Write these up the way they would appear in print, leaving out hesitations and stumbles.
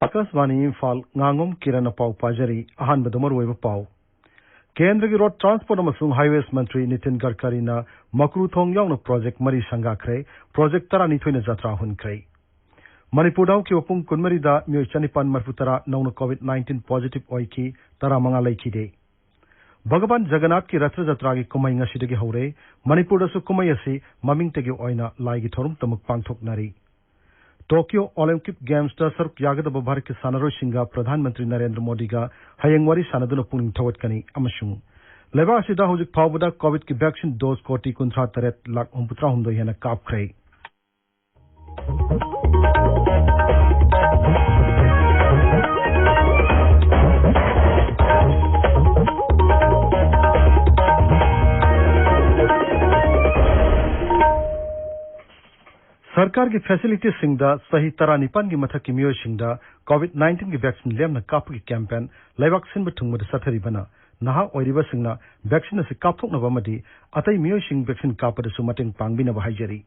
Akashvani Imphal Ngangom Kiran Pau Pajari Ahan Badamar Pau Kendra Road Transport Amasung Highways Mantri Nitin Gadkari na Makru Thong Yang Project Mari Sangakre Project Tarani Twin Jatra Hun Kre Manipur Dau Ki Opung Kunmari da Myo Chanipan Marfutara Nauna COVID-19 positive Oiki Tara Manga Laiki De Bhagavan Jagannath ki Ratra Jatra ki Kumai Ngashidagi Hore Manipur Dasu Kumai Asi Maming Tegi Oina Laigi Thorum Tamuk Pangthok Nari Tokyo Olympic Games ta Saruk Yagada Bharat ki Sanaro Shinga Pradhan Mantri Narendra Modi ga Hayangwari Sanaduna Puning Thawat Kani Amashung Leba Sida Hojik Pawbada COVID ki vaccine dose koti kuntra taret lak umputra humdo yana kap kray सरकार की facility सिंगदा सही तरह निपान की मथक की मियो सिंगदा कोविड-19 की vaccine Lemna काप की campaign लाइवाक सिन बथुंग मद सथरी बना नहा ओरिबा सिंगना वैक्सीन से कापथोक नबमदी अतई मियो सिंग वैक्सीन कापद सुमतेंग पांगबिना बहाइजरी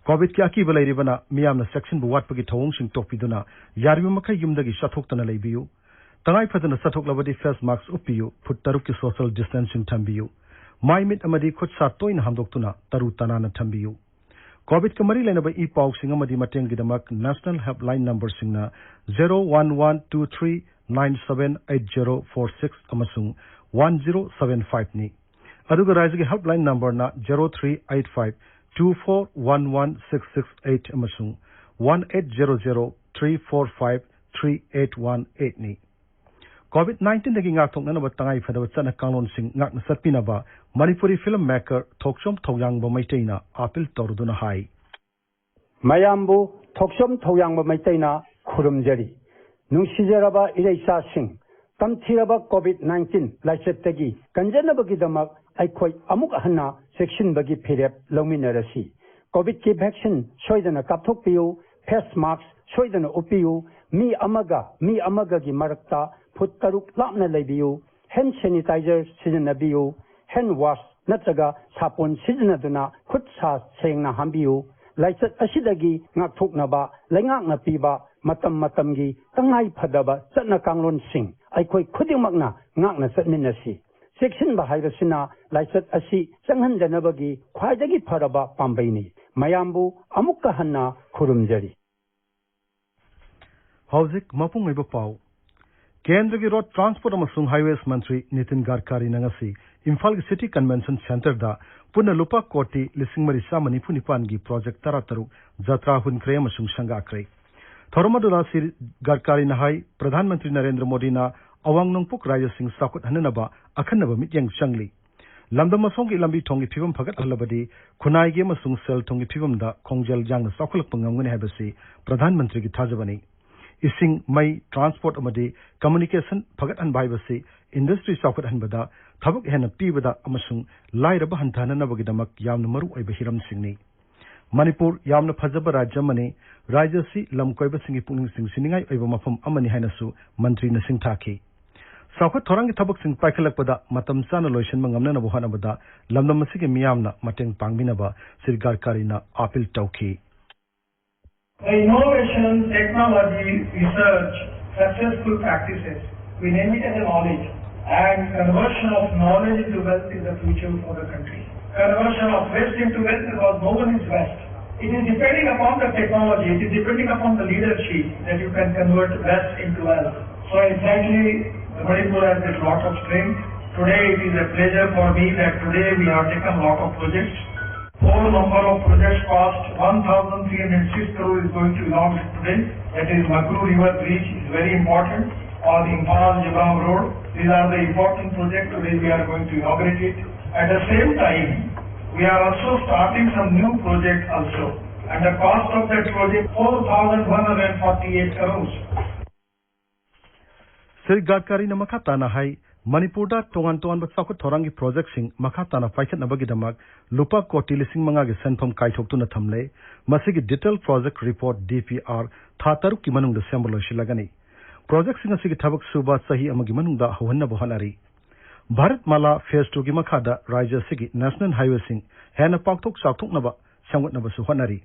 कोविड की अकी बलैरि बना मियामना सेक्शन बुवाट पगी थवंग सिंग टोकपिदुना यारबि मखै युमदगी सथोक्तना लैबियु तंगाई फदना सथोक्लबदी फेस मास्क उपियु फुट तरुक की सोशल डिस्टेंसिंग थंबियु माइ मिट अमदी खुद सा तोइन हमदोक्तुना तरु तनाना थंबियु कोविड के मरी लेनब ई पाउ सिंग अमदी मटेंग गिदमक नेशनल हेल्पलाइन नंबर सिंगना 01123978046 अमसुंग 1075 नि अदुग राज्य के हेल्पलाइन नंबर ना 0385241166 अमसुंग 180034538118 नि COVID-19 dagi ngakthoknanaba tangai phadaba chana kanglon sing ngakna satpinaba Manipuri film maker Thoksom Thoyangba Maiteina appeal torduna hai Mayambu Thoksom Thoyangba Maiteina khurumjari nungsijaraba ireisa sing tamthiraba COVID-19 laiseptagi kanjanabagi damak aikhoi amuk hanna section bagi phirep lominarasi COVID ki vaccine soidana kapthokpiyu face mask soidana upiyu mi amaga gi marakta Put taruk lapna lebiyu, hand sanitizer siznabiyu, hand wash natraga sapon siznaduna kutsa sengna hambiyu, laisat asidagi ngakthoknaba, laingakna piba, matamgi, tangai phadaba, satna kanglon sing, aikoi khudimagna ngakna satminasi. Section bahairasina, laisat asi, sanghan janabagi, khwaidagi pharaba pambaini, mayambu amukka hanna khurumjari. Hauzik mapung iba pau. केंद्र की road transport अमसुंग highways मंत्री नितिन गडकरी नंगसी इम्फाल की city convention centre दा पुनः लुपा कोटी लिसिंग Marissa मनिपु निपान की project तरु जत्रा हुनख्रे अमसुंग संगाख्रे थोरमदुला श्री गडकरी नहाई प्रधानमंत्री नरेंद्र मोदी ना अवांग नोंगपुक राज्य सिंह साकुत हननबा अखनबा मित्यंग चंगली लमदम मसोंग की लंबी थोंगी फिवम फगत हलबदी खुनाई के मसुंग सेल थोंगी फिवम दा खोंगजेल जांग साकुलक पंगमगने हैबसी प्रधानमंत्री की थाजबनी Ising Mai Transport Amadi Communication Pagat and Bibasi Industry Socket and Bada Tabuk Hena Pibada Amasung Lai Rabahantana Navagidamak Yam Namaru Ibahiram Singni Manipur Yamna Pazabara Germany Rajasi Lamkoiba Singi Puning Sing Siningai Ibamafum Amani Hanasu Mantri Nasing Taki Socket Torang Tabuk Sing Pakalakpada Matam Sana Lotion Mangamana Bohanabada Lamdamasiki Miamna Mateng Pangbinaba Sirgar Karina Apil Tauki Innovation, technology, research, successful practices, we name it as a knowledge. And conversion of knowledge into wealth is the future for the country. Conversion of waste into wealth because no one is waste. It is depending upon the technology, it is depending upon the leadership that you can convert waste into wealth. So exactly, Manipur has a lot of strength. Today it is a pleasure for me that today we have taken a lot of projects. Whole number of projects cost 1,306 crore is going to be launched today. That is Makru River Bridge is very important. Or the Imphal Road. These are the important projects today we are going to inaugurate it. At the same time, we are also starting some new projects also. And the cost of that project 4,148 crores. Sri Gadkari na makatana hai Manipur da tongan basakut thorangi project sing makatana paichat nabagidamak lupa koti lising manga ge senpham kaithoktu na thamle masigi detailed project report DPR thataru ki manung da sembolo shilagani project sing asigi thabak suba sahi amagi manung da hohanna bohanari Bharat Mala phase 2 gi makhada rajya sigi national highway sing hena pakthok sakthok naba samgut naba su honari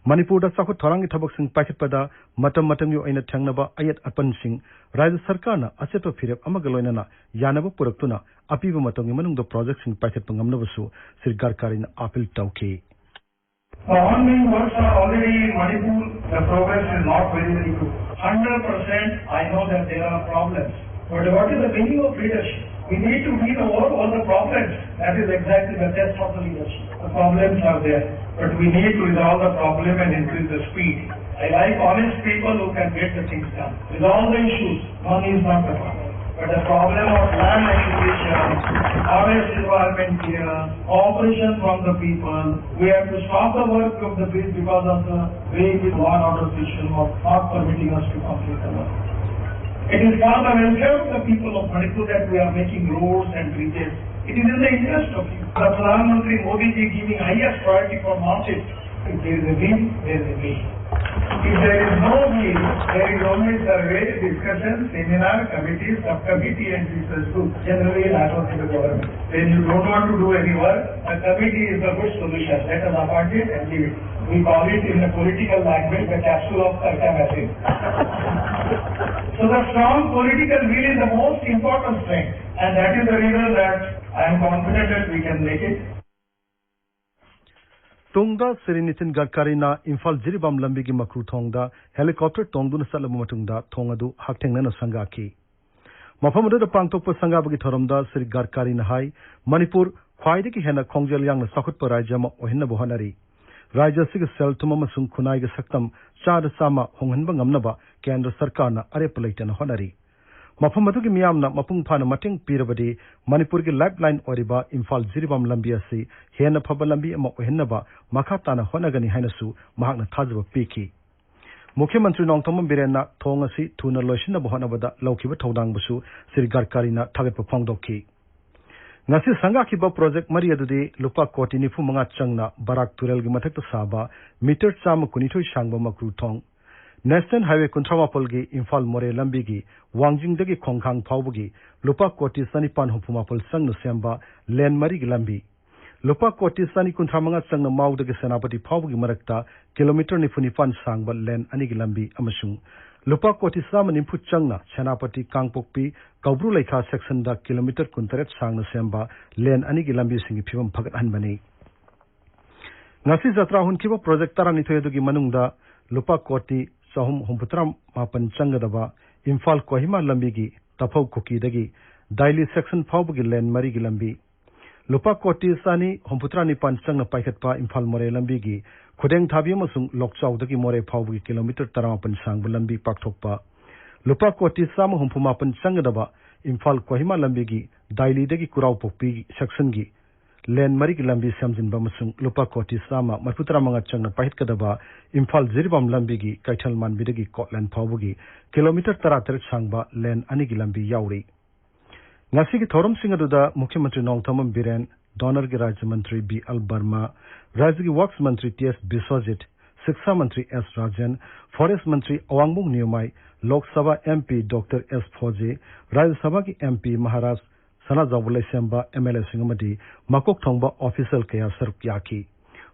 Manipur Sakut Thorangi Tabaksing Pakipada, Matam Yu in a Tangnaba, Ayat Apansing, Rise Sarkana, Aseto Firep Amagaloina, Yanaba Puratuna, Apiva Matangimanum, the projects in Paket Pangamnavasu, Sirgarkarin Apil Tauki. The ongoing works are already in Manipur. The progress is not very good. 100% I know that there are problems. But what is the meaning of leadership? We need to win over all the problems. That is exactly the test of the leadership. The problems are there, but we need to resolve the problem and increase the speed. I like honest people who can get the things done. Resolve the issues. Money is not the problem. But the problem of land acquisition, honest environment here, cooperation from the people, we have to stop the work of the bridge because of the way with law and order system of not permitting us to complete the work. It is for the welfare of the people of Manipur that we are making roads and bridges. It is in the interest of you. The Pradhan Mantri Modi ji giving highest priority for mountains. If there is a will, there is a way. If there is no will, there is only survey, discussion, seminar, committee, subcommittee and research group. Generally that was in the government. When you don't want to do any work, a committee is a good solution. Let us appoint it and leave it. We call it in the political language the capsule of circumvention. So the strong political will is the most important strength, and that is the reason that I am confident that we can make it. Tongda Sri Nitin Gadkarina Imphal Jiribam Lambigi Makru Tongda helicopter Tongduna Salamatungda Tongadu Haktengana Sangaki. Mafamuda the Pangtopa Sangabagi Toromda Sri Gadkarina Hai Manipur Kwaidiki Hena Kongjal Yang Sakut Parajama Ohina Bohanari. Raja Sig Sel Tumamasung Kunaiga Saktam Chad Sama Honganbangamnaba Kendra Sarkana Arepalaitana Honari. Mafamatuki Miamna Mapung Pana Mating Pirabadi, Manipurgi Lifeline Oriba, Imphal Jiribam Lambiasi, Hena Pabalambi Mohenaba, Makatana Honagani Hanasu, Mahana Tazaba Piki. Mukhimantri Nongtomam Birena, Tongasi, Tuna Loshina Bohanabada, Laukiva Todang Busu, Sri Gadkarina, Tagapongdoki. Ngasi Sangaki Ba Project Maria Dudi, Lupa Koti Nifu Manga Changna, Barak Turel Gimatek Saba, Meter Cham Kunito Shangba Makru Tong. National Highway Kuntramapolgi, Imphal More Lambigi, Wangjingdagi Kongkang Paubugi, Lupa Koti Sanipan Hupumapol Sang Nusemba, Len Marig Lambi. Lupa Koti Sani Kuntramanga Sang Maudagi Senapati Paubugi Marakta, Kilometer Nifunipan Sang, but Len Anigilambi Amashung. Lupa Koti Saman Input Changna, Senapati Kangpokpi, Kaubru Leka section da Kilometer Kuntaret Sang Nusemba, Len Anigilambi Singi Pivam Pagat Hanbani. Nasi Zatra Hunkiva Project Taranitoyadugi Manungda, Lupa Koti Sahum Humputram Mapan Changadaba, Imphal Kohima Lambigi, Tapau Kuki Dagi, Daily Section Paubugi Len Marigi Lambi. Lupa Koti Sani, Humputrani Pan Changa Paikatpa, Imphal More Lambigi, Kudeng Tabiamasung, Lokchau Dagi More Paubugi Kilometer Tarapan Sang Lambi Paktokpa. Lupa Koti Sama Humpumapan Changadaba, Imphal Kohima Lambigi, Daily Dagi Kurau Popi Section Gi. Len Marig Lambi Samjin Bamasung, Lupa Koti Sama, Maputra Mangachang Pahit Kadaba, Imphal Jiribam Lambigi, Kaitalman Bidagi, Kotland Paubugi, Kilometer Tarater Changba, Len Anigilambi Yauri. Nasiki Thorum Singaduda, Mukhimantri Nongtamam Biren, Donor Giraj Mantri B. Al Burma, Rajagi Works Mantri T.S. Biswajit, Siksha Mantri S. Rajan, Forest Mantri Awangbung Niumai, Lok Sabha MP Dr. S. Fauji, Rajya Sabha MP Maharaj Sana Zawulai Semba MLA Singamadi, Makok Thongba Official Kaya Sarp Yaki.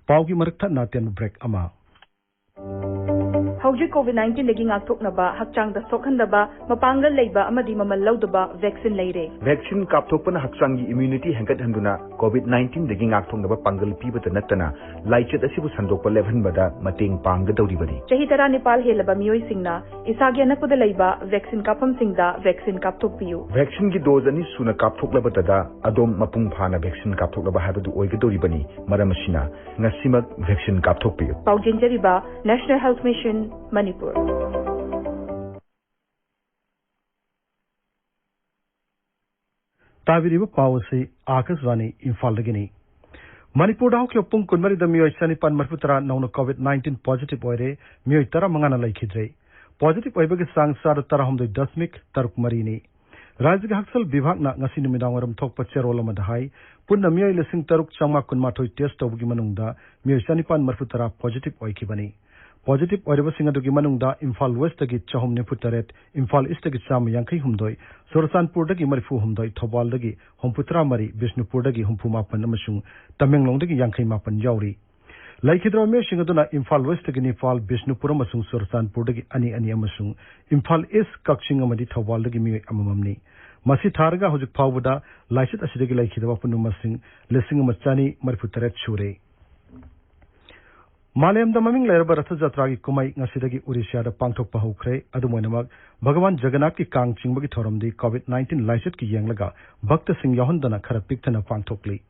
Paugi Marakta Natian Break Ama. Hauji COVID-19 lagi ngakthoknaba hakchang da sokhandaba mapangal leiba amadi mamal laudaba vaccine leire. Vaccine kapthokpana hakchanggi immunity hengkat handuna COVID-19 lagi ngakthoknaba pangal pibata natana laichet asibu sandokpa levanbada mateng panggadawribani. Chahi tara Nepal helaba miyoi singna isagi anakpada leiba vaccine kapam singda vaccine kapthokpiyu. Vaccine gi dose ani suna kapthoklabada adom mapung phana vaccine kapthoklaba habadu oigadawribani maramasina ngasimak vaccine kapthokpiyu. Paujinjariba National Health Mission Manipur. Taviriba Pawasi, Akaswani, Imphal Lagini. Manipur Dao Kyopung Kunmari the Mio Sanipan Marputra known COVID-19 positive oire, Mio Tara Mangana Laikidre. Positive Oibag Sang Sar Tarahum the Dasmik, Taruk Marini. Razik Haxel Bivakna Nasinimidangaram Tokpa Cherola Madahai, Puna Mio Lissing Taruk Chama Kunmato test of Gimanunda, Mio Sanipan Marputra positive oikibani. Positive Oiva Singadugi Manunda, Imphal West Dagi Chahum Neputaret, Imphal East Dagi Sam Yanki Humdoi, Sorosanpur Dagi Marifu Humdoi, Tobal Dagi, Humputra Mari, Vishnupur Dagi Humpumapan Namashung, Tamenglong Dagi Yanki Mapan Yauri. Laikhidra Meshing aduna Imphal West gi Nepal Bishnupur amasung Sursanpur dagi ani amasung Imphal East Kakching amadi Thawal dagi mi amamamni masi tharga hojik phawbada laichit asidagi laikhidwa punumasing lising amachani marfutaret chure Malayam da maming lairba ratha jatra gi kumai ngasidagi Odisha da pangthok pahukre adumoinamak Bhagavan Jagannath ki kang chingbagi thoramdi COVID-19 laichit ki yenglaga bhakta sing yahondana khara pikthana pangthokli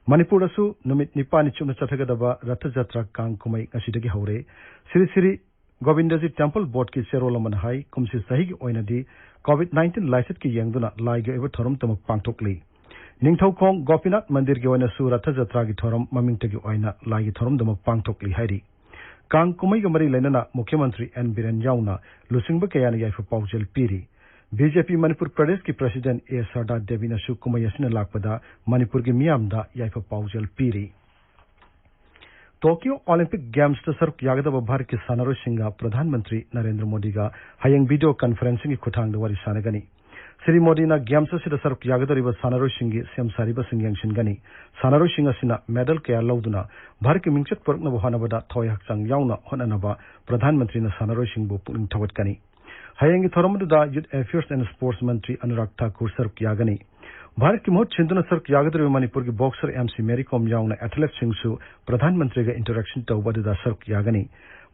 Manipur asu numit nipani chumna chathagadaba ratha jatra kang kumai ngasidagi haure Sri Sri Govindaji Temple Board ki serolaman hai kumsi sahigi oinadi COVID-19 laichit ki yengduna laiga eba thoram tamak pangthokli Ningthaukhong Gopinath Mandir ki oina su ratha jatra ki thoram mamingtagi oina laigi thoram damak pangthokli hairi Kang kumai ga mari lainana Mukhyamantri N Biren Yauna lusingba kayana yaifa paujel piri BJP Manipur Pradesh ki President A Sarda Devi nasu kumai asina lakpada Manipur ki miyamda yaifa paujel piri Tokyo Olympic Games ta saruk yagadaba bharat ki sanaro singa Pradhan Mantri Narendra Modi ga hayang video conferencing ki khutang da wari sanagani Sri Modi na Games sida saruk yagadariba sanaro singi sem sariba singyang singani sanaro singa sina medal kaya lauduna bharat ki mingchat parkna bohana bada thoi hakchang yauna honanaba Pradhan Mantri na sanaro singbu puling thawat kani hayang ki thoramdu da Youth Affairs and Sports Mantri Anurag Thakur saruk yagani Bharat ki mohot chinduna saruk yagadariba Manipur ki boxer MC Mary Kom yauna athlete singsu Pradhan Mantri ga interaction tawbadu da saruk yagani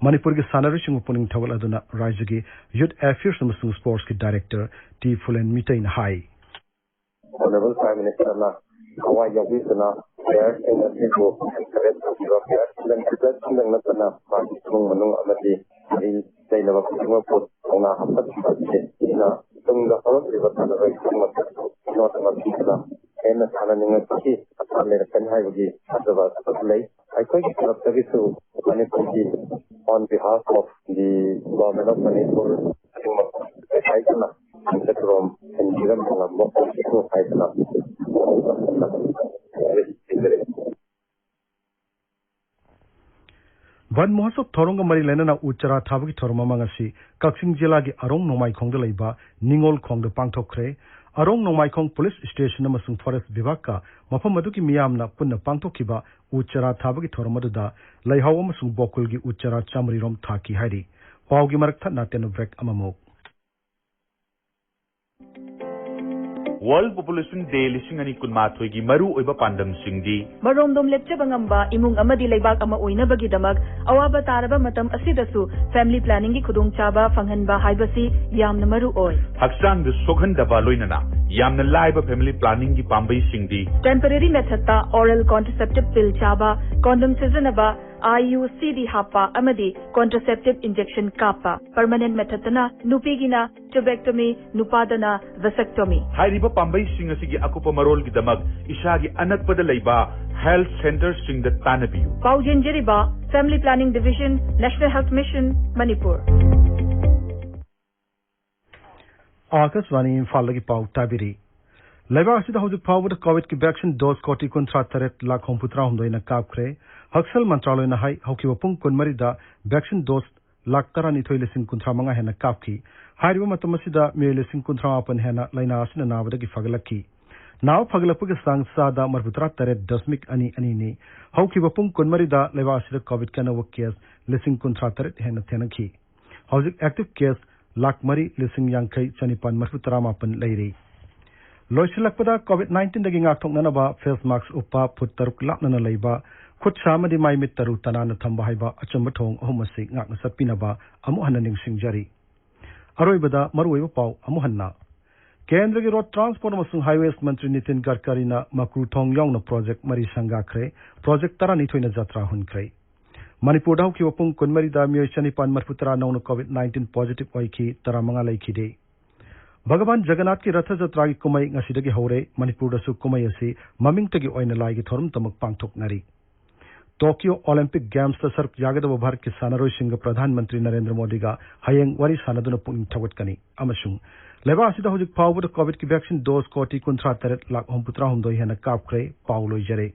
Manipur ki sanaro singu puning thawal aduna Rajya ki Youth Affairs and Sports ki Director T. Fulen Mitain Hai. Honorable Prime Minister na Hawaii Yogi Sana players in the people encourage to give up players then prepare something na sana party tung manung amati di say na bakuma put ona hapat di na tung the whole river sana right kuma not amati sana en sana ninga ki asale kan hai gi adwa atlai I think it's Manipur on behalf of the government of Manipur Van Mohasop Thoronga Marilena Uchara Tabaki Tormamangasi, Kaksing Jilagi Arong Nomai Kong the Laiba, Ningol Kong the Pangtokre, Arong Nomai Kong Police Station Namasung Forest Vivaka, Mapamaduki Miamna Punna Pangtokiba, Uchara Tabaki Tormada, Laihawamasung Bokulgi Uchara Chamri Rom Taki Hari, Paugi Marakta Nateno Break Amamo. World Population Day lising ani kunmathoi gi maru oiba pandam singdi maromdom lepchaba ngamba imung amadi leibak ama oinabagi damak awaba taraba matam asidasu family planning gi khudong chaba fanghanba haibasi yamna maru oi haksang de soghan daba loinana yamna laiba family planning gi pambai singdi temporary method ta oral contraceptive pill chaba condom seasonaba IUCD hapa amadi contraceptive injection kapa permanent method na nupigina tubectomy nupadana vasectomy hairiba pambai sing asigi akupa marol gi damag isagi anakpada leiba health centers sing da tanabiu paujen jeriba family planning division national health mission manipur Akaswani Imphal lagi pau tabiri Laiba asida hojik pawbada COVID ki vaccine dose koti kontra taret lakh homputra humdoina kapkre Haksal Mantraloy na hai haukiwa pung kunmari da vaccine dose lakh tara nithoi lising kuntra manga hena kapki hairiba matamasida me lising kuntra apan hena laina asina nawada ki fagalaki Now Paglapu ki sang sada marputra taret dasmik ani ni haukiwa pung kunmari da laiba asida COVID kana wakias lising kuntra taret hena thenaki hojik active case lakh mari lising yangkai chanipan marputra mapan lairi Loisilakpada COVID-19 dagi ngakthok nanaba face mask upa phut taruk lapnana leiba khut samadi mai mit taru tanana thamba haiba achamba thong ahumasi ngakna sapinaba amu hananing singjari aroibada maruiba pau amu hanna Kendra ki road transport amasung highways mantri Nitin Gadkari na makru thong yongna project mari sanga khre project tara ni thoina jatra hun khre Manipur dau ki wapung kunmari da mi chanipan marputra nauna COVID-19 positive oiki tara manga laiki de Bhagavan Jagannath ki ratha jatra ki kumai ngasidagi hore Manipur da su kumai asi maming tagi oina lai ki thorum tamak pangthok nari Tokyo Olympic Games ta saruk yagadaba bharat ki sanaro singa Pradhan Mantri Narendra Modi ga hayeng wari sanaduna puning thawat kani amasung leba asida hojik pawbada COVID ki vaccine dose koti kuntra taret lakh homputra humdoi hena kapkre pauloi jare